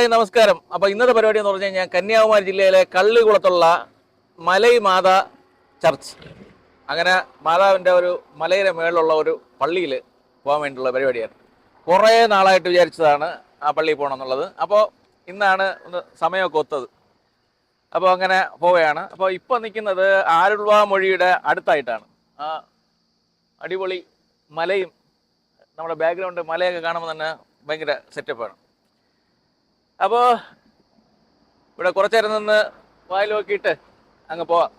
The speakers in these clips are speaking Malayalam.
ഹായ് നമസ്കാരം. അപ്പോൾ ഇന്നത്തെ പരിപാടി എന്ന് പറഞ്ഞു കഴിഞ്ഞാൽ കന്യാകുമാരി ജില്ലയിലെ കള്ളികുളത്തുള്ള മലൈ മാതാ ചർച്ച്, അങ്ങനെ മാതാവിൻ്റെ ഒരു മലയുടെ മേളിലുള്ള ഒരു പള്ളിയിൽ പോകാൻ വേണ്ടിയിട്ടുള്ള പരിപാടിയാണ്. കുറേ നാളായിട്ട് വിചാരിച്ചതാണ് ആ പള്ളിയിൽ പോകണം എന്നുള്ളത്. അപ്പോൾ ഇന്നാണ് ഒന്ന് സമയമൊക്കെ ഒത്തത്. അപ്പോൾ അങ്ങനെ പോവുകയാണ്. അപ്പോൾ ഇപ്പോൾ നിൽക്കുന്നത് ആരുൾവാമൊഴിയുടെ അടുത്തായിട്ടാണ്. ആ അടിപൊളി മലയും നമ്മുടെ ബാക്ക്ഗ്രൗണ്ട് മലയൊക്കെ കാണുമ്പോൾ തന്നെ ഭയങ്കര സെറ്റപ്പാണ്. അപ്പോൾ ഇവിടെ കുറച്ച് നേരം നിന്ന് വായിൽ നോക്കിയിട്ട് അങ്ങ് പോവാം.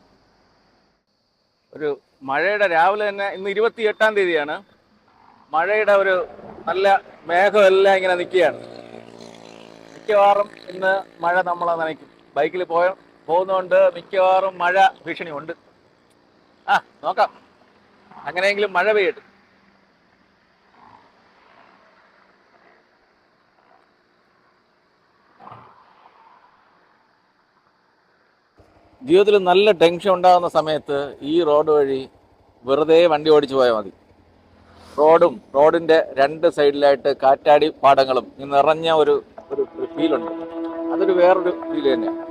ഒരു മഴയുടെ രാവിലെ തന്നെ, ഇന്ന് 28-ാം തീയതിയാണ്. മഴയുടെ ഒരു നല്ല മേഘമെല്ലാം ഇങ്ങനെ നിൽക്കുകയാണ്. മിക്കവാറും ഇന്ന് മഴ നമ്മളെ നനയ്ക്കും. ബൈക്കിൽ പോകുന്നതുകൊണ്ട് മിക്കവാറും മഴ ഭീഷണിയുണ്ട്. നോക്കാം, അങ്ങനെയെങ്കിലും മഴ പെയ്യട്ടെ. ജീവിതത്തിൽ നല്ല ടെൻഷൻ ഉണ്ടാകുന്ന സമയത്ത് ഈ റോഡ് വഴി വെറുതെ വണ്ടി ഓടിച്ചു പോയാൽ മതി. റോഡിൻ്റെ രണ്ട് സൈഡിലായിട്ട് കാറ്റാടി പാടങ്ങളും നിറഞ്ഞ ഒരു ഫീലുണ്ട്. അതൊരു വേറൊരു ഫീൽ തന്നെയാണ്.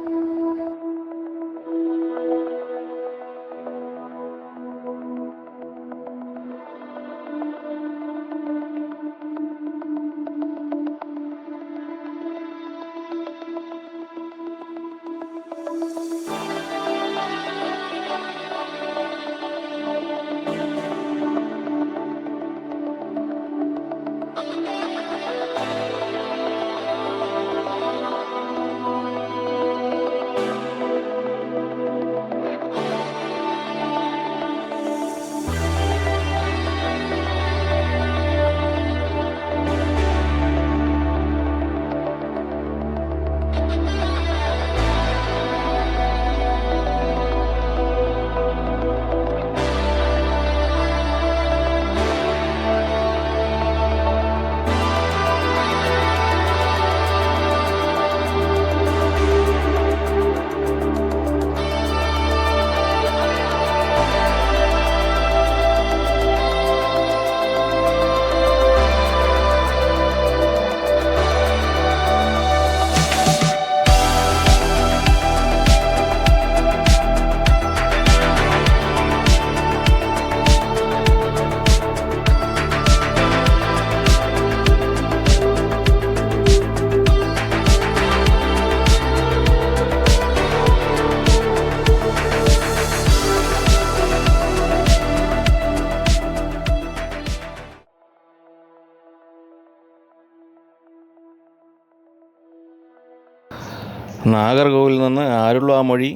നാഗർകോവിൽ നിന്ന് ആരുൾവാമൊഴി,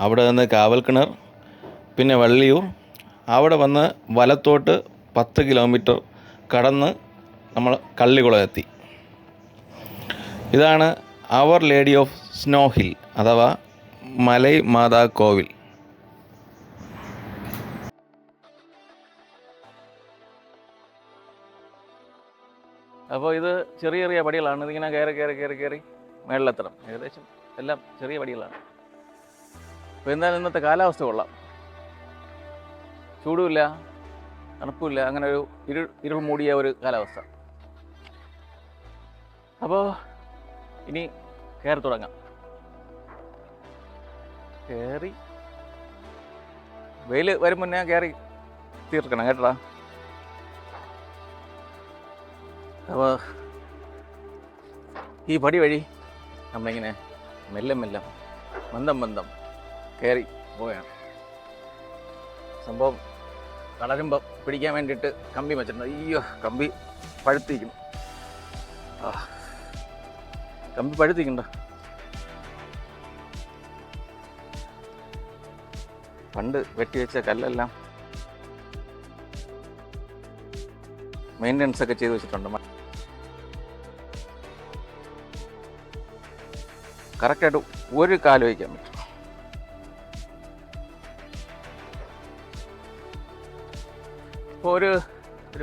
അവിടെ നിന്ന് കാവൽക്കിണർ, പിന്നെ വള്ളിയൂർ, അവിടെ വന്ന് വലത്തോട്ട് 10 കിലോമീറ്റർ കടന്ന് നമ്മൾ കള്ളികുളം എത്തി. ഇതാണ് അവർ ലേഡി ഓഫ് സ്നോ ഹിൽ അഥവാ മലൈ മാതാ കോവിൽ. അപ്പോൾ ഇത് ചെറിയ ചെറിയ പടികളാണ്. ഇതിങ്ങനെ കയറി മേളിലെത്തണം. ഏകദേശം എല്ലാം ചെറിയ പടികളാണ്. അപ്പോൾ എന്തായാലും ഇന്നത്തെ കാലാവസ്ഥ കൊള്ളാം. ചൂടുമില്ല, തണുപ്പുമില്ല, അങ്ങനെ ഒരു ഇരുൾ മൂടിയ ഒരു കാലാവസ്ഥ. അപ്പോൾ ഇനി കയറി തുടങ്ങാം. വെയിൽ വരും മുന്നേ കയറി തീർക്കണം കേട്ടടാ. അപ്പോൾ ഈ പടി വഴി നമ്മളിങ്ങനെ മെല്ലെ മന്ദം കയറി പോവുകയാണ്. സംഭവം തളരുമ്പോൾ പിടിക്കാൻ വേണ്ടിയിട്ട് കമ്പി വെച്ചിട്ടുണ്ട്. അയ്യോ, കമ്പി പഴുത്തിരിക്കുന്നു. കമ്പി പഴുത്തിക്കണ്ട. പണ്ട് വെട്ടിവെച്ച കല്ലെല്ലാം മെയിൻ്റനൻസ് ഒക്കെ ചെയ്ത് വെച്ചിട്ടുണ്ട്. കറക്റ്റായിട്ട് ഒരു കാല് വയ്ക്കാൻ പറ്റും. ഇപ്പോൾ ഒരു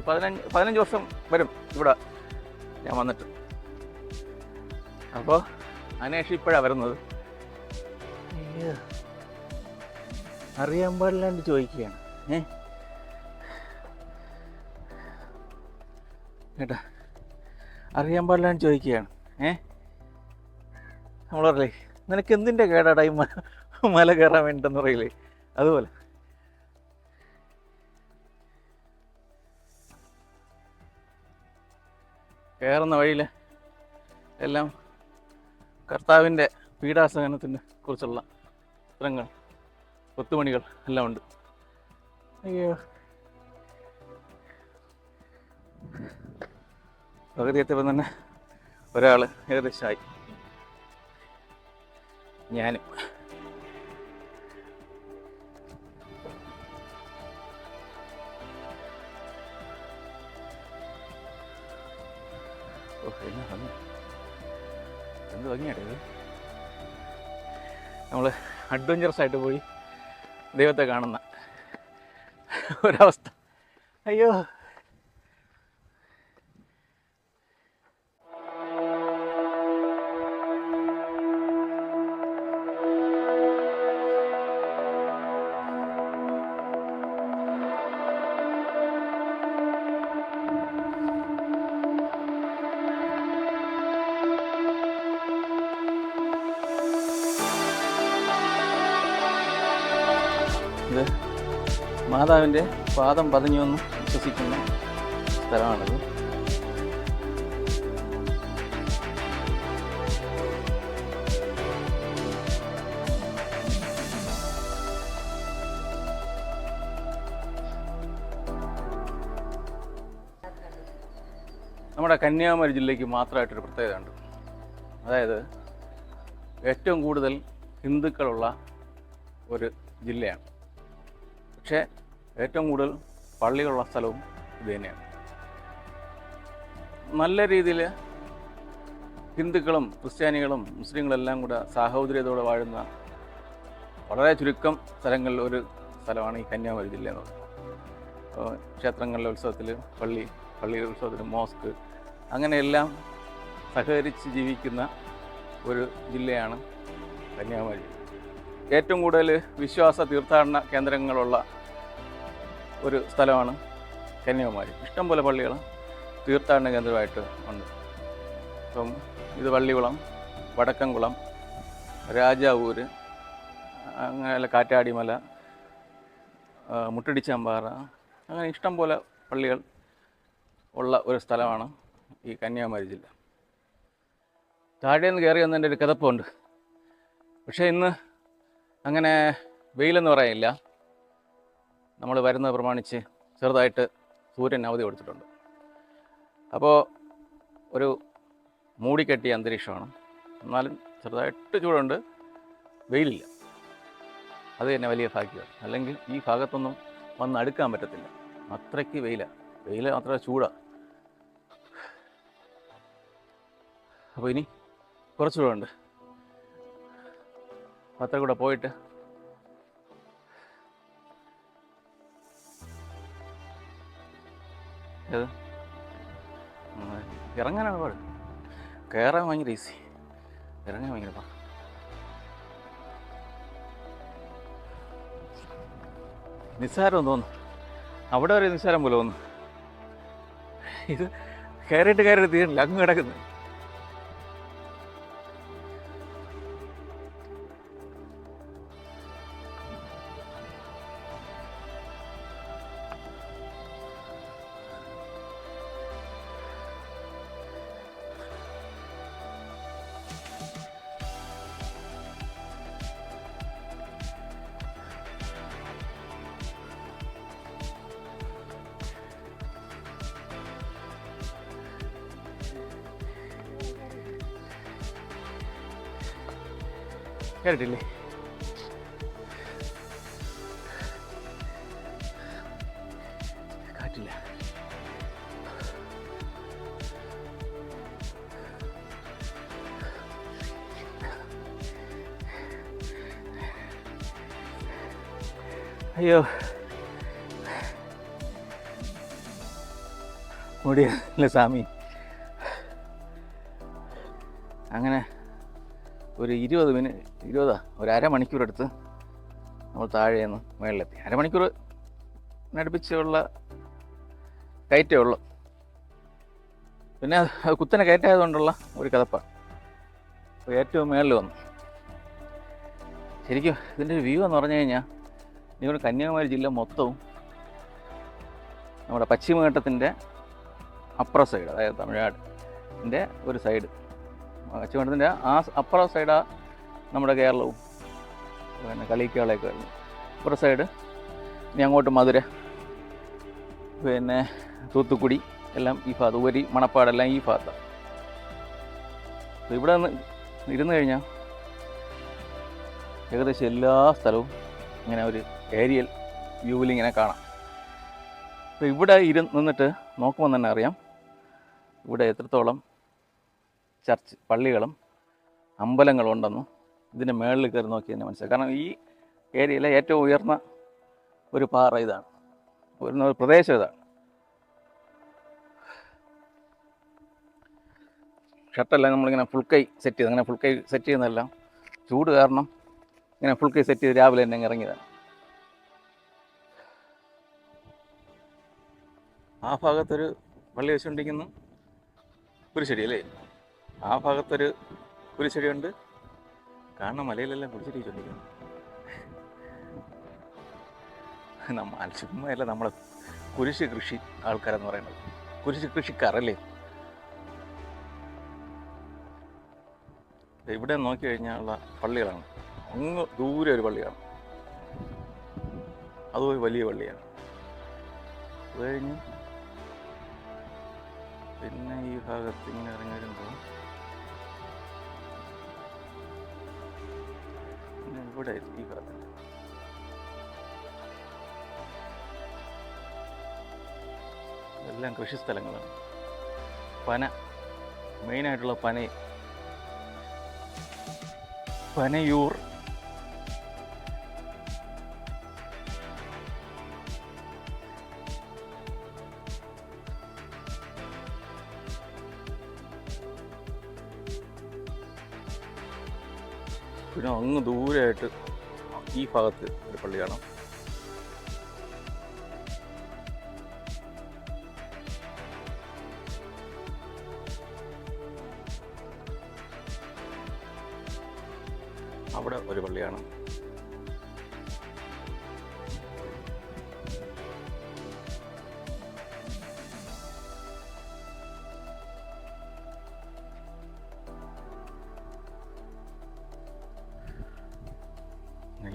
15 വർഷം വരും ഇവിടെ ഞാൻ വന്നിട്ട്. അപ്പോൾ അതിനുശേഷം ഇപ്പോഴാണ് വരുന്നത്. അറിയാൻ പാടില്ലാണ്ട് ചോദിക്കുകയാണ്. കേട്ടാ, അറിയാൻ പാടില്ലാണ്ട് ചോദിക്കുകയാണ്. നമ്മൾ പറയില്ലേ, നിനക്ക് എന്തിൻ്റെ കേടാടാ ഈ മല കയറാൻ വേണ്ടിട്ടെന്ന് പറയില്ലേ, അതുപോലെ. കയറുന്ന വഴിയിൽ എല്ലാം കർത്താവിൻ്റെ പീഡാസഹനത്തിനെ കുറിച്ചുള്ള ചിത്രങ്ങൾ, കൊത്തുപണികൾ എല്ലാം ഉണ്ട്. അയ്യോ, പകുതി എത്തിയപ്പോൾ തന്നെ ഒരാൾ ഏകദേശമായി, ഞാനും. എന്ത് ഭംഗിയാട്ടത്. നമ്മൾ അഡ്വഞ്ചറസ് ആയിട്ട് പോയി ദൈവത്തെ കാണുന്ന ഒരവസ്ഥ. അയ്യോ, ഇത് മാതാവിൻ്റെ പാദം പതിഞ്ഞു എന്ന് വിശ്വസിക്കുന്ന സ്ഥലമാണിത്. നമ്മുടെ കന്യാകുമാരി ജില്ലയ്ക്ക് മാത്രമായിട്ടൊരു പ്രത്യേകതയുണ്ട്. അതായത് ഏറ്റവും കൂടുതൽ ഹിന്ദുക്കളുള്ള ഒരു ജില്ലയാണ്. പക്ഷേ ഏറ്റവും കൂടുതൽ പള്ളികളുള്ള സ്ഥലവും ഇത് തന്നെയാണ്. നല്ല രീതിയിൽ ഹിന്ദുക്കളും ക്രിസ്ത്യാനികളും മുസ്ലിങ്ങളെല്ലാം കൂടെ സാഹോദര്യത്തോടെ വാഴുന്ന വളരെ ചുരുക്കം സ്ഥലങ്ങളിൽ ഒരു സ്ഥലമാണ് ഈ കന്യാകുമാരി ജില്ല എന്ന് പറയുന്നത്. ക്ഷേത്രങ്ങളിലെ ഉത്സവത്തിൽ പള്ളിയുടെ ഉത്സവത്തിൽ മോസ്ക്, അങ്ങനെയെല്ലാം സഹകരിച്ച് ജീവിക്കുന്ന ഒരു ജില്ലയാണ് കന്യാകുമാരി. ഏറ്റവും കൂടുതൽ വിശ്വാസ തീർത്ഥാടന കേന്ദ്രങ്ങളുള്ള ഒരു സ്ഥലമാണ് കന്യാകുമാരി. ഇഷ്ടംപോലെ പള്ളികൾ തീർത്ഥാടന കേന്ദ്രമായിട്ട് ഉണ്ട്. ഇപ്പം ഇത് വള്ളികുളം, വടക്കംകുളം, രാജാവൂര്, അങ്ങനെ കാറ്റാടിമല, മുട്ടടിച്ചാമ്പാറ, അങ്ങനെ ഇഷ്ടംപോലെ പള്ളികൾ ഉള്ള ഒരു സ്ഥലമാണ് ഈ കന്യാകുമാരി ജില്ല. താഴേന്ന് കയറി വന്നതിൻ്റെ ഒരു കിതപ്പുണ്ട്. പക്ഷേ ഇന്ന് അങ്ങനെ വെയിലെന്ന് പറയാനില്ല. നമ്മൾ വരുന്നത് പ്രമാണിച്ച് ചെറുതായിട്ട് സൂര്യൻ അവധി കൊടുത്തിട്ടുണ്ട്. അപ്പോൾ ഒരു മൂടിക്കെട്ടിയ അന്തരീക്ഷമാണ്. എന്നാലും ചെറുതായിട്ട് ചൂടുണ്ട്, വെയിലില്ല. അത് തന്നെ വലിയ ഭാഗ്യമാണ്. അല്ലെങ്കിൽ ഈ ഭാഗത്തൊന്നും വന്ന് അടുക്കാൻ പറ്റത്തില്ല, അത്രയ്ക്ക് വെയിലാണ്. വെയിൽ അത്ര ചൂടാണ്. അപ്പോൾ ഇനി കുറച്ച് ചൂടുണ്ട്. അത്ര കൂടെ പോയിട്ട് ഏത് ഇറങ്ങാനാണ് പാട്. കയറാൻ ഭയങ്കര ഈസി, ഇറങ്ങാൻ ഭയങ്കര പാട്. നിസ്സാരം തോന്നുന്നു, അവിടെ വരെ നിസ്സാരം പോലെ തോന്നുന്നു. ഇത് കയറിയിട്ട് തീരില്ല, അങ്ങ് കിടക്കുന്നു. കേട്ടില്ലേ? കാറ്റില്ല. അയ്യോ, മുടിയല്ലേ സ്വാമി. അങ്ങനെ ഒരു 20 ഒരു അരമണിക്കൂറെടുത്ത് നമ്മൾ താഴെ നിന്ന് മുകളിലെത്തി. അരമണിക്കൂർ അടുപ്പിച്ചുള്ള കയറ്റേ ഉള്ളു. പിന്നെ അത് കുത്തനെ കയറ്റായതുകൊണ്ടുള്ള ഒരു കഥപ്പാണ്. ഏറ്റവും മേളിൽ വന്നു. ശരിക്കും ഇതിൻ്റെ ഒരു വ്യൂ എന്ന് പറഞ്ഞു കഴിഞ്ഞാൽ നിങ്ങളുടെ കന്യാകുമാരി ജില്ല മൊത്തവും നമ്മുടെ പശ്ചിമഘട്ടത്തിൻ്റെ അപ്പുറ സൈഡ്, അതായത് തമിഴ്നാടിൻ്റെ ഒരു സൈഡ്, പശ്ചിമഘട്ടത്തിൻ്റെ ആ അപ്പുറ സൈഡാണ് നമ്മുടെ കേരളവും പിന്നെ കളിക്കാളൊക്കെ വരുന്നത്. അപ്പുറ സൈഡ് ഇനി അങ്ങോട്ട് മധുര, പിന്നെ തൂത്തുക്കുടി എല്ലാം ഈ ഭാഗത്ത്, ഉപരി മണപ്പാടെല്ലാം ഈ ഭാഗത്താണ്. അപ്പോൾ ഇവിടെ നിന്ന് ഇരുന്ന് കഴിഞ്ഞാൽ ഏകദേശം എല്ലാ സ്ഥലവും ഇങ്ങനെ ഒരു ഏരിയൽ വ്യൂവിൽ ഇങ്ങനെ കാണാം. അപ്പോൾ ഇവിടെ നിന്നിട്ട് നോക്കുമ്പോൾ തന്നെ അറിയാം ഇവിടെ എത്രത്തോളം ചർച്ച്, പള്ളികളും അമ്പലങ്ങളും ഉണ്ടെന്നും ഇതിൻ്റെ മുകളിൽ കയറി നോക്കി തന്നെ മനസ്സിലാക്കാം. കാരണം ഈ ഏരിയയിലെ ഏറ്റവും ഉയർന്ന ഒരു പാറ ഇതാണ്, ഒരു പ്രദേശം ഇതാണ്. ഷർട്ടെല്ലാം നമ്മളിങ്ങനെ ഫുൾ കൈ സെറ്റ് ചെയ്ത്, അങ്ങനെ ഫുൾ കൈ സെറ്റ് ചെയ്യുന്നതെല്ലാം ചൂട് കാരണം ഇങ്ങനെ ഫുൾ കൈ സെറ്റ് ചെയ്ത് രാവിലെ തന്നെ ഇറങ്ങിയതാണ്. ആ ഭാഗത്തൊരു പള്ളി വെച്ചുകൊണ്ടിരിക്കുന്നു, കുരിശടി അല്ലേ? ആ ഭാഗത്തൊരു കുരിശടിയുണ്ട്. കാരണം മലയിലെല്ലാം കുരിശടി വെച്ചുകൊണ്ടിരിക്കുന്നു. ചുമ്മയല്ല നമ്മളെ കുരിശ് കൃഷി ആൾക്കാരെന്ന് പറയുന്നത്, കുരിശ് കൃഷിക്കാരല്ലേ. ഇവിടെ നോക്കി കഴിഞ്ഞാലുള്ള പള്ളികളാണ്. അങ്ങ് ദൂരെ ഒരു പള്ളിയാണ്, അതൊരു വലിയ പള്ളിയാണ്. അത് കഴിഞ്ഞ് പിന്നെ ഈ ഭാഗത്ത് ഇങ്ങനെ ഇറങ്ങി വരുമ്പോൾ പിന്നെ ഇവിടെ ഈ ഭാഗത്ത് എല്ലാം കൃഷിസ്ഥലങ്ങളാണ്. പന, മെയിനായിട്ടുള്ള പനയൂർ, പിന്നെ അങ്ങ് ദൂരെയായിട്ട് ഈ ഭാഗത്ത് ഒരു പള്ളിയാണ്. അവിടെ ഒരു പള്ളിയാണ്.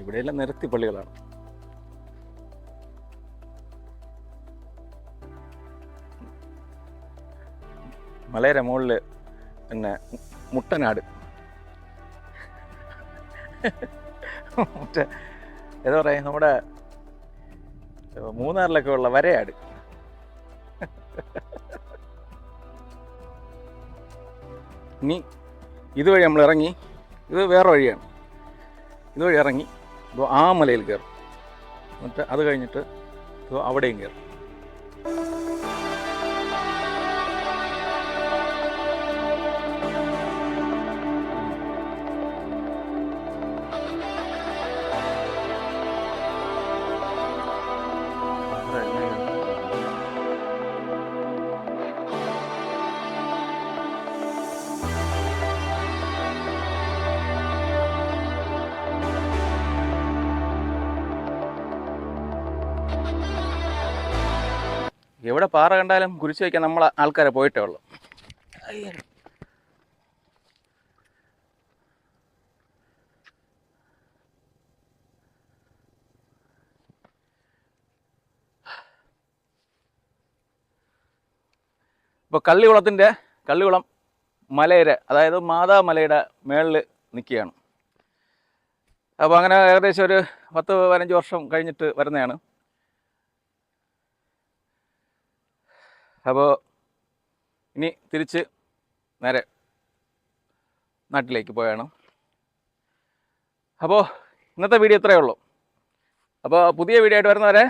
ഇവിടെയെല്ലാം നിരത്തി പള്ളികളാണ്. മലയുടെ മുകളിൽ പിന്നെ മുട്ടനാട്, മറ്റേ എന്താ പറയാ, നമ്മുടെ മൂന്നാറിലൊക്കെ ഉള്ള വരയാട്. ഇനി ഇതുവഴി നമ്മൾ ഇറങ്ങി, ഇത് വേറെ വഴിയാണ്, ഇതുവഴി ഇറങ്ങി ആ മലയിൽ കയറും. എന്നിട്ട് അത് കഴിഞ്ഞിട്ട് അവിടെയും കയറും. എവിടെ പാറ കണ്ടാലും കുരിശ് വയ്ക്കാൻ നമ്മളെ ആൾക്കാരെ പോയിട്ടേ ഉള്ളൂ. ഇപ്പോൾ കള്ളികുളം മലയുടെ, അതായത് മാതാമലയുടെ മേളിൽ നിൽക്കുകയാണ്. അപ്പോൾ അങ്ങനെ ഏകദേശം ഒരു 10-15 വർഷം കഴിഞ്ഞിട്ട് വരുന്നതാണ്. അപ്പോൾ ഇനി തിരിച്ച് നേരെ നാട്ടിലേക്ക് പോയാണ്. അപ്പോൾ ഇന്നത്തെ വീഡിയോ ഇത്രയേ ഉള്ളൂ. അപ്പോൾ പുതിയ വീഡിയോ ആയിട്ട് വരുന്നവരെ